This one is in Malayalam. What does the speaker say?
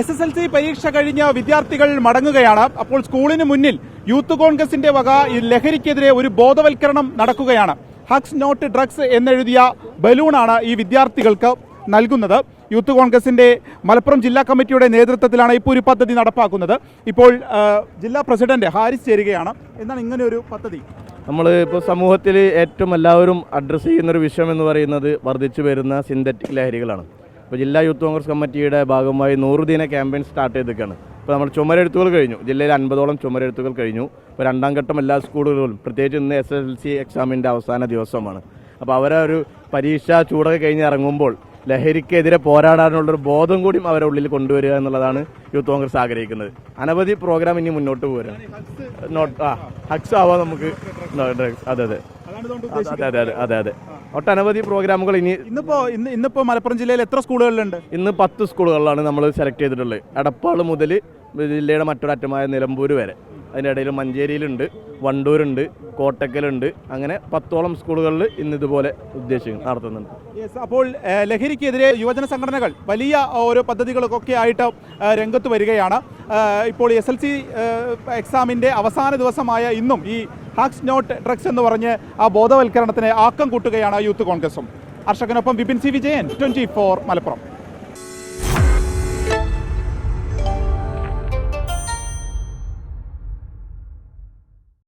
SSLC പരീക്ഷ കഴിഞ്ഞ വിദ്യാർത്ഥികൾ മടങ്ങുകയാണ്. അപ്പോൾ സ്കൂളിന് മുന്നിൽ യൂത്ത് കോൺഗ്രസിന്റെ വക ലഹരിക്കെതിരെ ഒരു ബോധവൽക്കരണം നടക്കുകയാണ്. ഹഗ്സ് നോട്ട് ഡ്രഗ്സ് എന്നെഴുതിയ ബലൂണാണ് ഈ വിദ്യാർത്ഥികൾക്ക് നൽകുന്നത്. യൂത്ത് കോൺഗ്രസിന്റെ മലപ്പുറം ജില്ലാ കമ്മിറ്റിയുടെ നേതൃത്വത്തിലാണ് ഇപ്പോൾ ഒരു പദ്ധതി നടപ്പാക്കുന്നത്. ഇപ്പോൾ ജില്ലാ പ്രസിഡന്റ് ഹാരിസ് ചേരുകയാണ്. എന്താണ് ഇങ്ങനെ ഒരു പദ്ധതി? നമ്മൾ ഇപ്പോൾ സമൂഹത്തിൽ ഏറ്റവും എല്ലാവരും അഡ്രസ്സ് ചെയ്യുന്നൊരു വിഷയം എന്ന് പറയുന്നത് വർദ്ധിച്ചു വരുന്ന സിന്തറ്റിക് ലഹരികളാണ്. ഇപ്പോൾ ജില്ലാ യൂത്ത് കോൺഗ്രസ് കമ്മിറ്റിയുടെ ഭാഗമായി 100 ദിന ക്യാമ്പയിൻ സ്റ്റാർട്ട് ചെയ്തിരിക്കുകയാണ്. ഇപ്പോൾ നമ്മൾ ചുമരെഴുത്തുകൾ കഴിഞ്ഞു. ജില്ലയിൽ 50ഓളം ചുമരെഴുത്തുകൾ കഴിഞ്ഞു. ഇപ്പോൾ രണ്ടാം ഘട്ടം എല്ലാ സ്കൂളുകളിലും, പ്രത്യേകിച്ച് ഇന്ന് SSLC എക്സാമിൻ്റെ അവസാന ദിവസമാണ്. അപ്പോൾ അവരെ ഒരു പരീക്ഷ ചൂടൊക്കെ കഴിഞ്ഞ് ഇറങ്ങുമ്പോൾ ലഹരിക്കെതിരെ പോരാടാനുള്ളൊരു ബോധം കൂടി അവരുടെ ഉള്ളിൽ കൊണ്ടുവരിക എന്നുള്ളതാണ് യൂത്ത് കോൺഗ്രസ് ആഗ്രഹിക്കുന്നത്. അനവധി പ്രോഗ്രാം ഇനി മുന്നോട്ട് പോരാണ്. ഹഗ്സ് ആവാം നമുക്ക്. അതെ അതെ അതെ അതെ അതെ അതെ ഒട്ടനവധി പ്രോഗ്രാമുകൾ ഇന്നിപ്പോ മലപ്പുറം ജില്ലയിൽ എത്ര സ്കൂളുകളിലുണ്ട്? ഇന്ന് 10 സ്കൂളുകളിലാണ് നമ്മൾ സെലക്ട് ചെയ്തിട്ടുള്ളത്. എടപ്പാൾ മുതൽ ജില്ലയുടെ മറ്റൊരറ്റമായ നിലമ്പൂർ വരെ. അതിൻ്റെ ഇടയിൽ മഞ്ചേരിയിലുണ്ട്, വണ്ടൂരുണ്ട്, കോട്ടക്കലുണ്ട്. അങ്ങനെ 10ഓളം സ്കൂളുകളിൽ ഇന്ന് ഇതുപോലെ നടത്തുന്നുണ്ട്. അപ്പോൾ ലഹരിക്കെതിരെ യുവജന സംഘടനകൾ വലിയ ഓരോ പദ്ധതികളൊക്കെ ആയിട്ട് രംഗത്ത് വരികയാണ്. ഇപ്പോൾ SSLC എക്സാമിൻ്റെ അവസാന ദിവസമായ ഇന്നും ഈ ഹഗ്സ് നോട്ട് ഡ്രഗ്സ് എന്ന് പറഞ്ഞ് ആ ബോധവൽക്കരണത്തിന് ആക്കം കൂട്ടുകയാണ് യൂത്ത് കോൺഗ്രസും. അർഷകനൊപ്പം വിപിൻ സി വിജയൻ, 24 മലപ്പുറം.